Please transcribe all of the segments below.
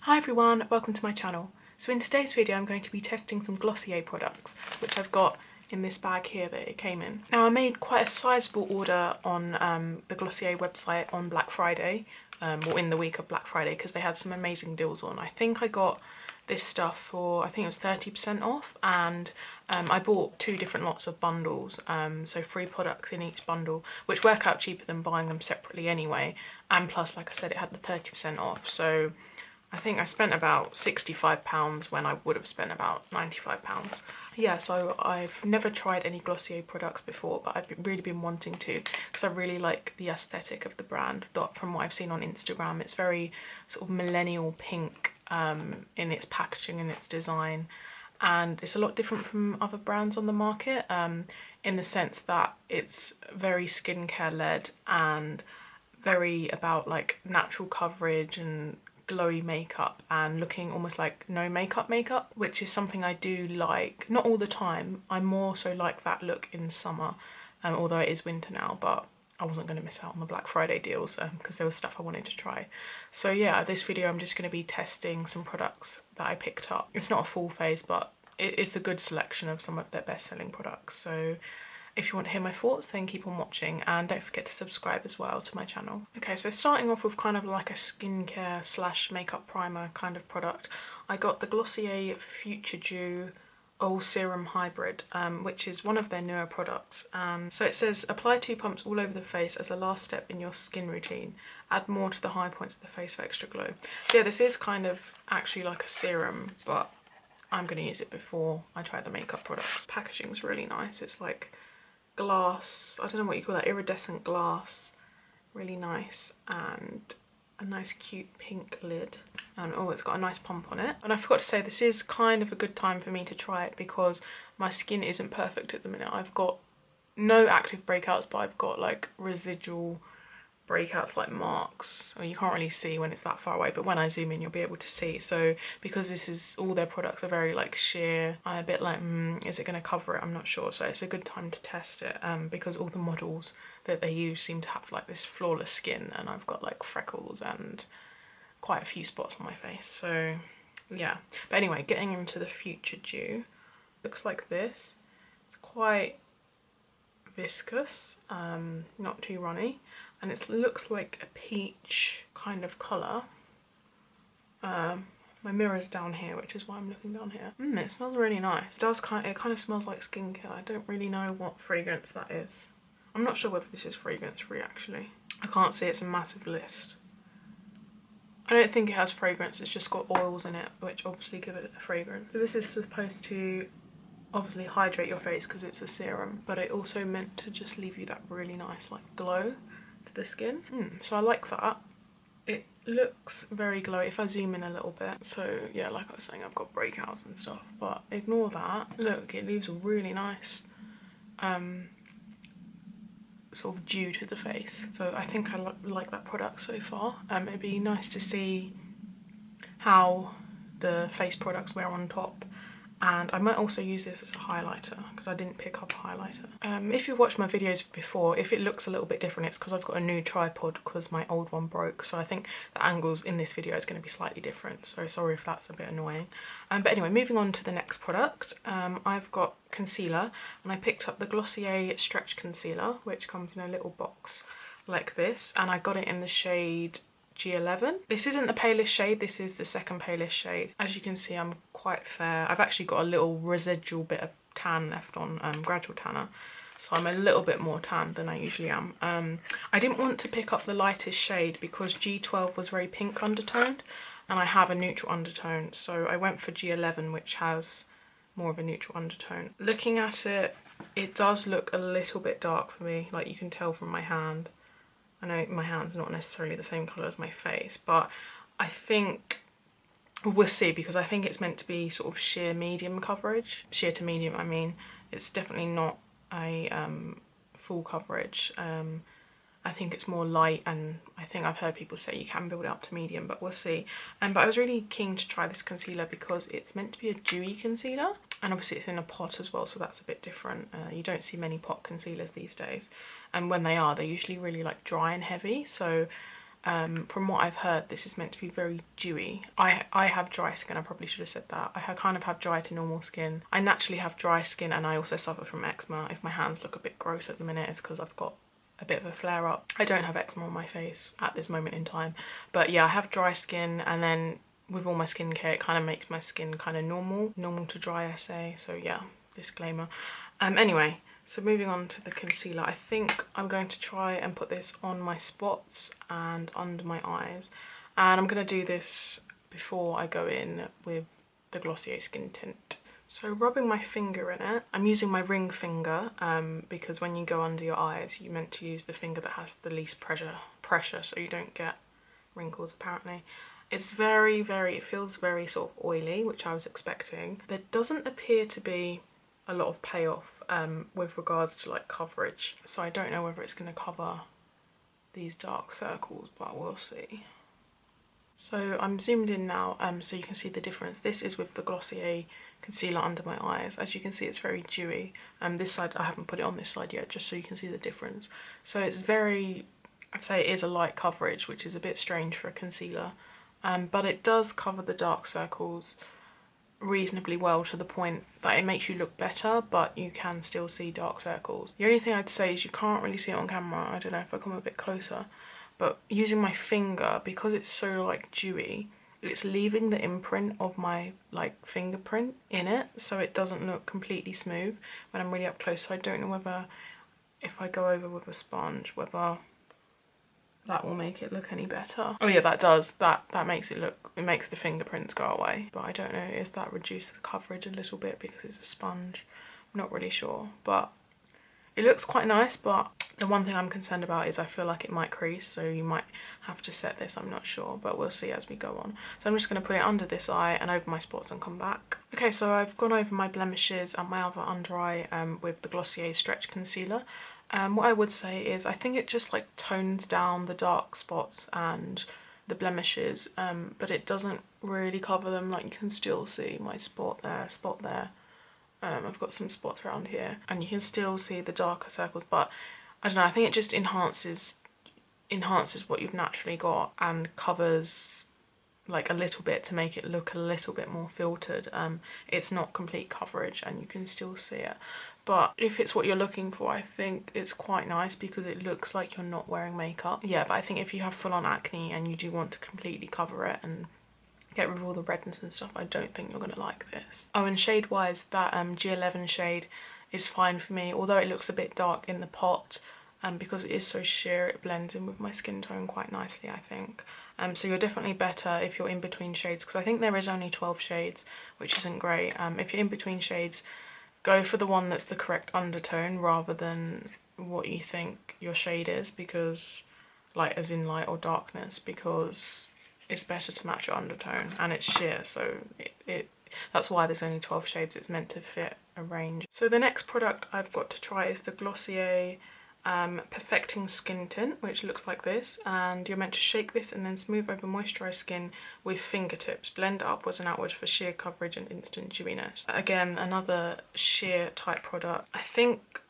Hi everyone, welcome to my channel. So in today's video I'm going to be testing some Glossier products, which I've got in this bag here that it came in. Now I made quite a sizable order on the Glossier website on Black Friday, or in the week of Black Friday, because they had some amazing deals on. I think I got this stuff for, I think it was 30% off, and I bought 2 different lots of bundles, so 3 products in each bundle, which work out cheaper than buying them separately anyway, and plus, like I said, it had the 30% off, so I think I spent about £65 when I would have spent about £95. Yeah, so I've never tried any Glossier products before, but I've really been wanting to, because I really like the aesthetic of the brand. From what I've seen on Instagram, it's very sort of millennial pink in its packaging and its design, and it's a lot different from other brands on the market in the sense that it's very skincare led and very about like natural coverage and glowy makeup and looking almost like no makeup, which is something I do like. Not all the time, I more so like that look in summer, although it is winter now, but I wasn't going to miss out on the Black Friday deals because there was stuff I wanted to try. So yeah, this video I'm just going to be testing some products that I picked up. It's not a full phase, but it's a good selection of some of their best-selling products. So if you want to hear my thoughts, then keep on watching, and don't forget to subscribe as well to my channel. Okay, so starting off with kind of like a skincare slash makeup primer kind of product, I got the Glossier Futuredew All Serum Hybrid, which is one of their newer products. So it says, apply 2 pumps all over the face as a last step in your skin routine. Add more to the high points of the face for extra glow. So yeah, this is kind of actually like a serum, but I'm going to use it before I try the makeup products. Packaging's really nice. It's like glass, I don't know what you call that, iridescent glass, really nice, and a nice cute pink lid, and oh, it's got a nice pump on it. And I forgot to say, this is kind of a good time for me to try it because my skin isn't perfect at the minute. I've got no active breakouts, but I've got like residual breakouts, like marks. Well, you can't really see when it's that far away, but when I zoom in you'll be able to see. So because this is, all their products are very like sheer, I'm a bit like is it going to cover it? I'm not sure. So it's a good time to test it because all the models that they use seem to have like this flawless skin, and I've got like freckles and quite a few spots on my face. So yeah, but anyway, getting into the Futuredew, looks like this. It's quite viscous, not too runny, and it looks like a peach kind of colour. My mirror's down here, which is why I'm looking down here. It smells really nice. It kind of smells like skincare. I don't really know what fragrance that is. I'm not sure whether this is fragrance free actually. I can't see, it's a massive list. I don't think it has fragrance, it's just got oils in it, which obviously give it a fragrance. So this is supposed to obviously hydrate your face because it's a serum, but it also meant to just leave you that really nice like glow to the skin. So I like that. It looks very glowy if I zoom in a little bit. So yeah, like I was saying, I've got breakouts and stuff, but ignore that. Look, it leaves a really nice sort of dew to the face. So I think I like that product so far. It'd be nice to see how the face products wear on top, and I might also use this as a highlighter because I didn't pick up a highlighter. If you've watched my videos before, if it looks a little bit different, it's because I've got a new tripod because my old one broke, so I think the angles in this video is going to be slightly different, so sorry if that's a bit annoying. But anyway, moving on to the next product, I've got concealer, and I picked up the Glossier Stretch Concealer, which comes in a little box like this, and I got it in the shade G11. This isn't the palest shade, this is the second palest shade. As you can see, I'm quite fair. I've actually got a little residual bit of tan left on gradual tanner, so I'm a little bit more tan than I usually am. I didn't want to pick up the lightest shade because G12 was very pink undertoned, and I have a neutral undertone, so I went for G11, which has more of a neutral undertone. Looking at it, it does look a little bit dark for me, like you can tell from my hand. I know my hand's not necessarily the same colour as my face, but I think we'll see, because I think it's meant to be sort of sheer medium coverage. Sheer to medium, I mean. It's definitely not a full coverage. I think it's more light, and I think I've heard people say you can build it up to medium, but we'll see. But I was really keen to try this concealer because it's meant to be a dewy concealer, and obviously it's in a pot as well, so that's a bit different. You don't see many pot concealers these days, and when they are, they're usually really like dry and heavy, so From what I've heard, this is meant to be very dewy. I have dry skin, I probably should have said that. I kind of have dry to normal skin. I naturally have dry skin and I also suffer from eczema. If my hands look a bit gross at the minute, it's because I've got a bit of a flare up. I don't have eczema on my face at this moment in time. But yeah, I have dry skin, and then with all my skincare, it kind of makes my skin kind of normal to dry, I say. So yeah, disclaimer. Anyway, so moving on to the concealer, I think I'm going to try and put this on my spots and under my eyes. And I'm going to do this before I go in with the Glossier Skintint. So rubbing my finger in it, I'm using my ring finger because when you go under your eyes, you're meant to use the finger that has the least pressure so you don't get wrinkles apparently. It's it feels very sort of oily, which I was expecting. There doesn't appear to be a lot of payoff with regards to like coverage. So I don't know whether it's going to cover these dark circles, but we'll see. So I'm zoomed in now so you can see the difference. This is with the Glossier concealer under my eyes. As you can see, it's very dewy. This side, I haven't put it on this side yet, just so you can see the difference. So it's very, I'd say it is a light coverage, which is a bit strange for a concealer. But it does cover the dark circles reasonably well, to the point that it makes you look better, but you can still see dark circles. The only thing I'd say is you can't really see it on camera. I don't know if I come a bit closer. But using my finger, because it's so like dewy, it's leaving the imprint of my like fingerprint in it, so it doesn't look completely smooth when I'm really up close. So I don't know whether if I go over with a sponge, whether that will make it look any better. Oh yeah, that does. That makes it look, it makes the fingerprints go away. But I don't know, is that reduce the coverage a little bit because it's a sponge? I'm not really sure, but it looks quite nice. But the one thing I'm concerned about is I feel like it might crease, so you might have to set this, I'm not sure, but we'll see as we go on. So I'm just going to put it under this eye and over my spots and come back. Okay, so I've gone over my blemishes and my other under eye with the Glossier Stretch Concealer. What I would say is I think it just like tones down the dark spots and the blemishes, but it doesn't really cover them. Like you can still see my spot there. I've got some spots around here and you can still see the darker circles, but I don't know, I think it just enhances what you've naturally got and covers like a little bit to make it look a little bit more filtered. It's not complete coverage and you can still see it, but if it's what you're looking for, I think it's quite nice because it looks like you're not wearing makeup. Yeah, but I think if you have full-on acne and you do want to completely cover it and get rid of all the redness and stuff, I don't think you're gonna like this. Oh, and shade wise, that G11 shade is fine for me, although it looks a bit dark in the pot, because it is so sheer, it blends in with my skin tone quite nicely, I think. So you're definitely better if you're in between shades, because I think there is only 12 shades, which isn't great. If you're in between shades, go for the one that's the correct undertone rather than what you think your shade is, because like as in light or darkness, because it's better to match your undertone and it's sheer, so that's why there's only 12 shades. It's meant to fit a range. So the next product I've got to try is the Glossier Perfecting Skin Tint, which looks like this, and you're meant to shake this and then smooth over moisturised skin with fingertips. Blend upwards and outwards for sheer coverage and instant dewiness. Again, another sheer type product. I think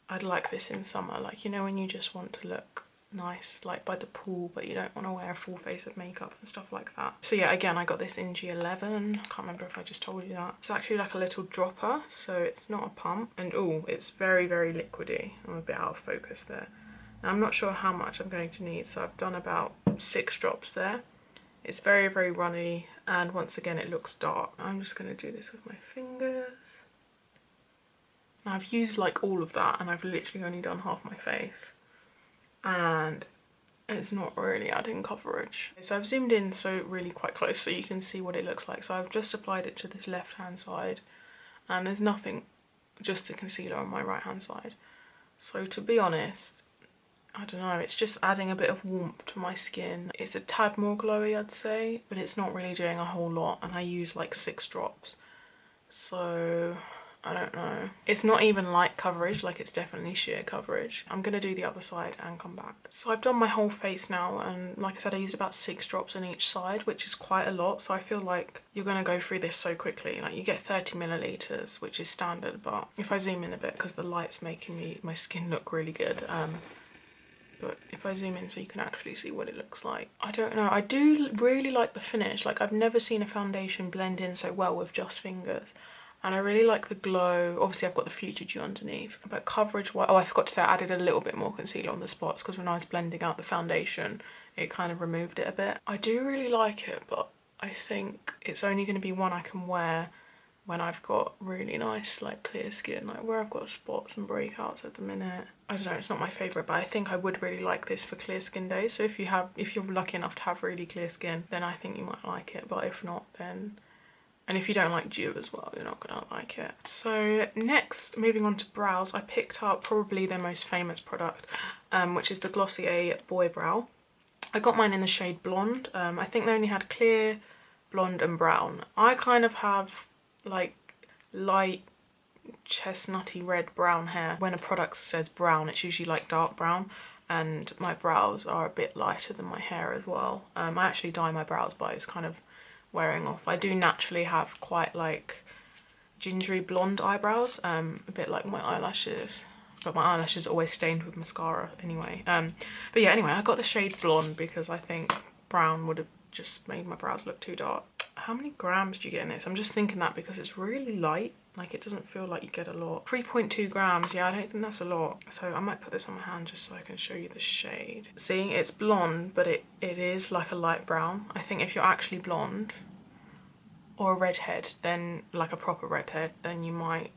I'd like this in summer, like, you know, when you just want to look nice like by the pool but you don't want to wear a full face of makeup and stuff like that. So yeah, again, I got this in G11. I can't remember if I just told you that. It's actually like a little dropper, so it's not a pump, and oh, it's very liquidy. I'm a bit out of focus there. Now I'm not sure how much I'm going to need, so I've done about 6 drops there. It's very runny, and once again it looks dark. I'm just going to do this with my fingers. Now I've used like all of that and I've literally only done half my face, and it's not really adding coverage. So I've zoomed in so really quite close so you can see what it looks like. So I've just applied it to this left hand side and there's nothing, just the concealer on my right hand side. So to be honest, I don't know, it's just adding a bit of warmth to my skin. It's a tad more glowy, I'd say, but it's not really doing a whole lot, and I use like 6 drops. So I don't know. It's not even light coverage, like it's definitely sheer coverage. I'm gonna do the other side and come back. So I've done my whole face now, and like I said, I used about 6 drops on each side, which is quite a lot. So I feel like you're gonna go through this so quickly. Like you get 30 milliliters, which is standard, but if I zoom in a bit, because the light's making my skin look really good, but if I zoom in so you can actually see what it looks like. I don't know, I do really like the finish. Like, I've never seen a foundation blend in so well with just fingers. And I really like the glow. Obviously I've got the Futuredew underneath. But coverage wise, oh, I forgot to say I added a little bit more concealer on the spots because when I was blending out the foundation, it kind of removed it a bit. I do really like it, but I think it's only going to be one I can wear when I've got really nice like clear skin, like where I've got spots and breakouts at the minute. I don't know, it's not my favourite, but I think I would really like this for clear skin days. So if you're lucky enough to have really clear skin, then I think you might like it, but if not, then... And if you don't like dew as well, you're not gonna like it. So next, moving on to brows, I picked up probably their most famous product, which is the Glossier Boy Brow. I got mine in the shade Blonde. I think they only had clear, blonde and brown. I kind of have like light chestnutty red brown hair. When a product says brown, it's usually like dark brown, and my brows are a bit lighter than my hair as well. I actually dye my brows, but it's kind of wearing off. I do naturally have quite like gingery blonde eyebrows, a bit like my eyelashes, but my eyelashes are always stained with mascara anyway. But yeah, anyway, I got the shade Blonde because I think brown would have just made my brows look too dark. How many grams do you get in this? I'm just thinking that because it's really light, like it doesn't feel like you get a lot. 3.2 grams, yeah, I don't think that's a lot. So I might put this on my hand just so I can show you the shade. See, it's blonde, but it is like a light brown. I think if you're actually blonde or a redhead, then like a proper redhead, then you might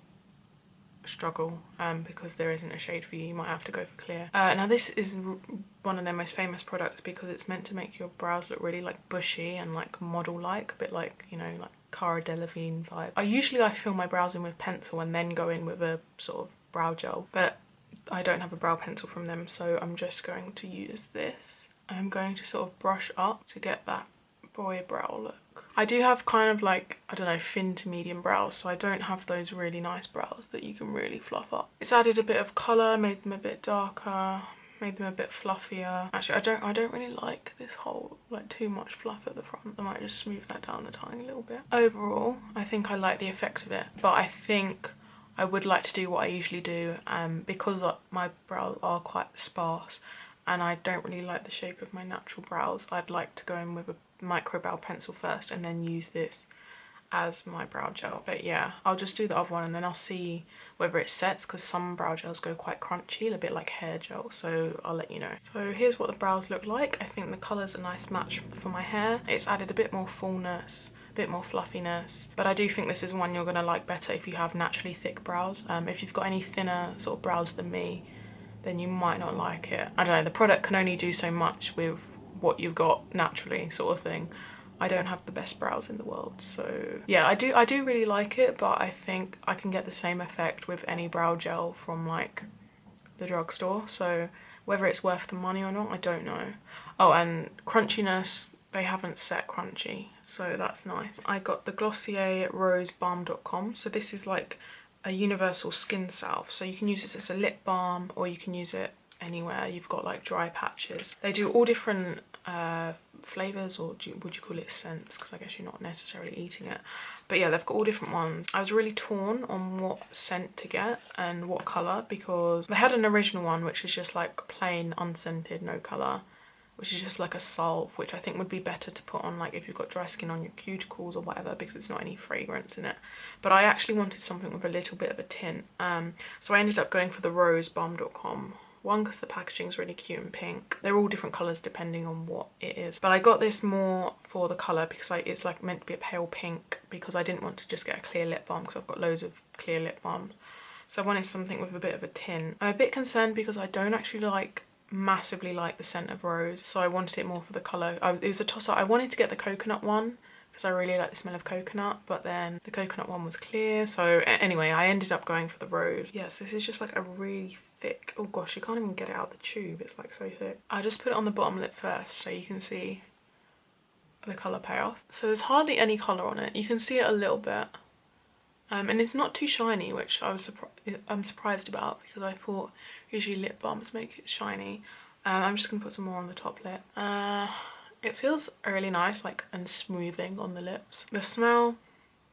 struggle because there isn't a shade for you. You might have to go for clear. Now this is one of their most famous products because it's meant to make your brows look really like bushy and like model-like, a bit like, you know, like Cara Delevingne vibe. I fill my brows in with pencil and then go in with a sort of brow gel, but I don't have a brow pencil from them, so I'm just going to use this. I'm going to sort of brush up to get that boy brow look. I do have kind of like, I don't know, thin to medium brows, so I don't have those really nice brows that you can really fluff up. It's added a bit of colour, made them a bit darker, made them a bit fluffier. Actually, I don't really like this whole, like, too much fluff at the front. I might just smooth that down a tiny little bit. Overall, I think I like the effect of it, but I think I would like to do what I usually do, because my brows are quite sparse and I don't really like the shape of my natural brows. I'd like to go in with a micro brow pencil first and then use this as my brow gel. But yeah, I'll just do the other one and then I'll see whether it sets, because some brow gels go quite crunchy, a bit like hair gel, so I'll let you know. So here's what the brows look like. I think the colour's a nice match for my hair. It's added a bit more fullness, a bit more fluffiness, but I do think this is one you're gonna like better if you have naturally thick brows. If you've got any thinner sort of brows than me, then you might not like it. I don't know, the product can only do so much with what you've got naturally, sort of thing. I don't have the best brows in the world, so yeah, I do really like it, but I think I can get the same effect with any brow gel from like the drugstore, so whether it's worth the money or not, I don't know. Oh, and crunchiness, they haven't set crunchy, so that's nice. I got the Glossier Rose Balm Dotcom, so this is like a universal skin salve, so you can use this as a lip balm or you can use it anywhere you've got like dry patches. They do all different flavours, or would you call it scents, because I guess you're not necessarily eating it, but yeah, they've got all different ones. I was really torn on what scent to get and what colour, because they had an original one which is just like plain unscented, no colour, which is just like a salve, which I think would be better to put on like if you've got dry skin on your cuticles or whatever, because it's not any fragrance in it. But I actually wanted something with a little bit of a tint, so I ended up going for the Rose Balm Dotcom. One, because the packaging is really cute and pink. They're all different colours depending on what it is. But I got this more for the colour because it's like meant to be a pale pink, because I didn't want to just get a clear lip balm because I've got loads of clear lip balms. So I wanted something with a bit of a tint. I'm a bit concerned because I don't actually massively like the scent of rose, so I wanted it more for the colour. It was a toss-up. I wanted to get the coconut one because I really like the smell of coconut, but then the coconut one was clear. So anyway, I ended up going for the rose. Yes, this is just like a really thick, oh gosh, you can't even get it out of the tube, it's like so thick. I just put it on the bottom lip first so you can see the colour payoff. So there's hardly any colour on it. You can see it a little bit, and it's not too shiny, which I'm surprised about, because I thought usually lip balms make it shiny. I'm just gonna put some more on the top lip. It feels really nice, like, and smoothing on the lips. The smell,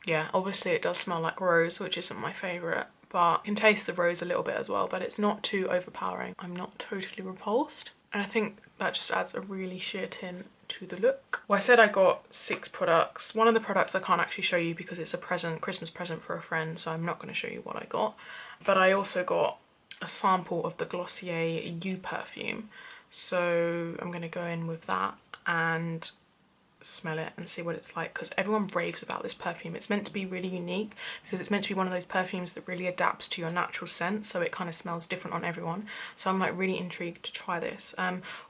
yeah, obviously it does smell like rose, which isn't my favourite, but I can taste the rose a little bit as well, but it's not too overpowering. I'm not totally repulsed. And I think that just adds a really sheer tint to the look. Well, I said I got 6 products. One of the products I can't actually show you because it's a present, Christmas present for a friend, so I'm not going to show you what I got. But I also got a sample of the Glossier You perfume. So I'm going to go in with that and smell it and see what it's like, because everyone raves about this perfume. It's meant to be really unique because it's meant to be one of those perfumes that really adapts to your natural scent, so it kind of smells different on everyone. So I'm like really intrigued to try this,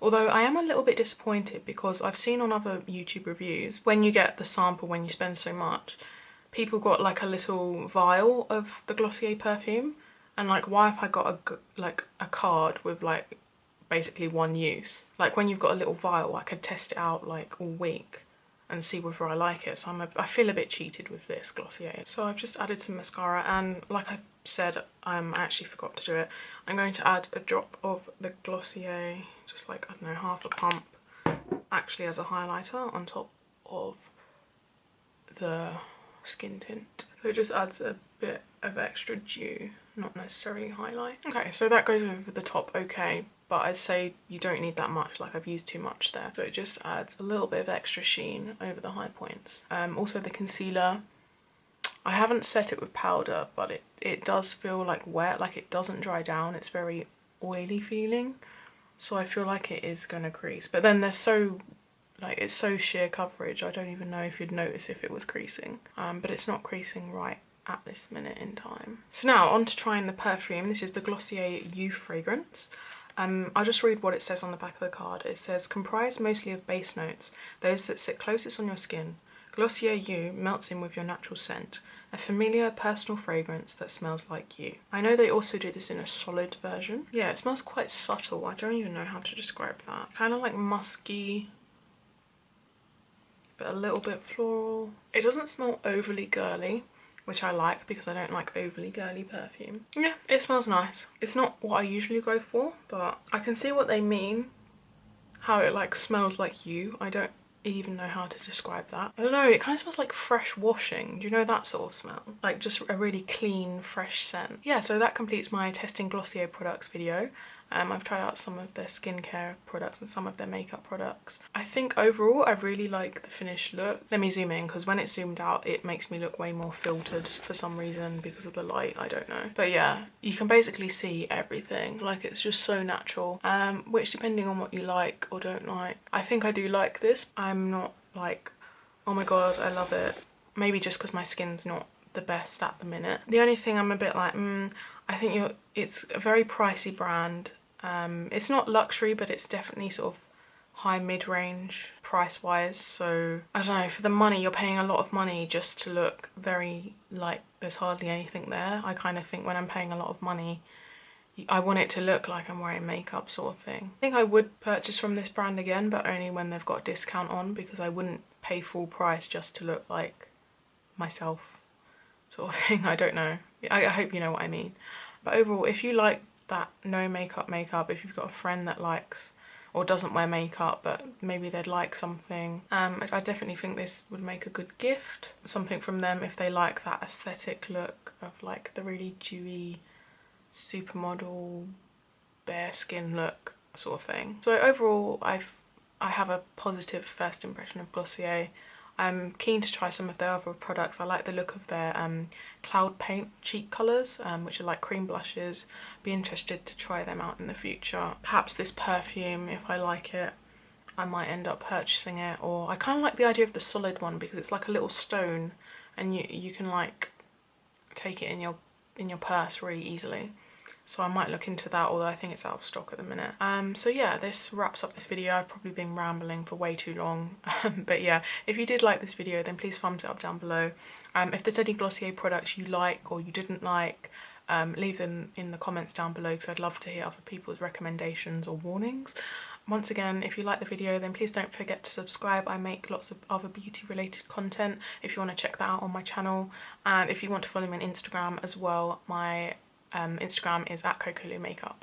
although I am a little bit disappointed because I've seen on other YouTube reviews, when you get the sample, when you spend so much, people got like a little vial of the Glossier perfume, and like, why have I got a card with like basically one use? Like, when you've got a little vial, I could test it out like all week and see whether I like it. So I feel a bit cheated with this Glossier. So I've just added some mascara, and like I said, I actually forgot to do it. I'm going to add a drop of the Glossier, just like, I don't know, half a pump, actually as a highlighter on top of the skin tint. So it just adds a bit of extra dew, not necessarily highlight. Okay, so that goes over the top okay, but I'd say you don't need that much, like I've used too much there. So it just adds a little bit of extra sheen over the high points. Also the concealer, I haven't set it with powder, but it does feel like wet, like it doesn't dry down, it's very oily feeling. So I feel like it is gonna crease, but then there's it's so sheer coverage, I don't even know if you'd notice if it was creasing. But it's not creasing right at this minute in time. So now on to trying the perfume. This is the Glossier You fragrance. I'll just read what it says on the back of the card. It says, comprised mostly of base notes, those that sit closest on your skin. Glossier You melts in with your natural scent, a familiar personal fragrance that smells like you. I know they also do this in a solid version. Yeah, it smells quite subtle. I don't even know how to describe that. Kind of like musky, but a little bit floral. It doesn't smell overly girly, which I like because I don't like overly girly perfume. Yeah, it smells nice. It's not what I usually go for, but I can see what they mean, how it like smells like you. I don't even know how to describe that. I don't know, it kind of smells like fresh washing. Do you know that sort of smell? Like just a really clean, fresh scent. Yeah, so that completes my testing Glossier products video. I've tried out some of their skincare products and some of their makeup products. I think overall I really like the finished look. Let me zoom in, because when it's zoomed out it makes me look way more filtered for some reason because of the light, I don't know. But yeah, you can basically see everything. Like, it's just so natural, which depending on what you like or don't like. I think I do like this. I'm not like, oh my god, I love it. Maybe just because my skin's not the best at the minute. The only thing I'm a bit like, I think it's a very pricey brand. It's not luxury, but it's definitely sort of high mid-range price-wise. So I don't know, for the money, you're paying a lot of money just to look very like there's hardly anything there. I kind of think when I'm paying a lot of money, I want it to look like I'm wearing makeup, sort of thing. I think I would purchase from this brand again, but only when they've got a discount on, because I wouldn't pay full price just to look like myself, sort of thing. I don't know. I hope you know what I mean. But overall, if you like that no makeup, if you've got a friend that likes or doesn't wear makeup but maybe they'd like something, I definitely think this would make a good gift. Something from them if they like that aesthetic look of like the really dewy supermodel bare skin look sort of thing. So overall I have a positive first impression of Glossier. I'm keen to try some of their other products. I like the look of their Cloud Paint cheek colours, which are like cream blushes. Be interested to try them out in the future. Perhaps this perfume, if I like it, I might end up purchasing it. Or I kind of like the idea of the solid one because it's like a little stone and you can like take it in your purse really easily. So I might look into that, although I think it's out of stock at the minute. So yeah, this wraps up this video. I've probably been rambling for way too long. But yeah, if you did like this video, then please thumbs it up down below. If there's any Glossier products you like or you didn't like, leave them in the comments down below because I'd love to hear other people's recommendations or warnings. Once again, if you like the video, then please don't forget to subscribe. I make lots of other beauty related content if you want to check that out on my channel. And if you want to follow me on Instagram as well, my Instagram is @CocoLouMakeup.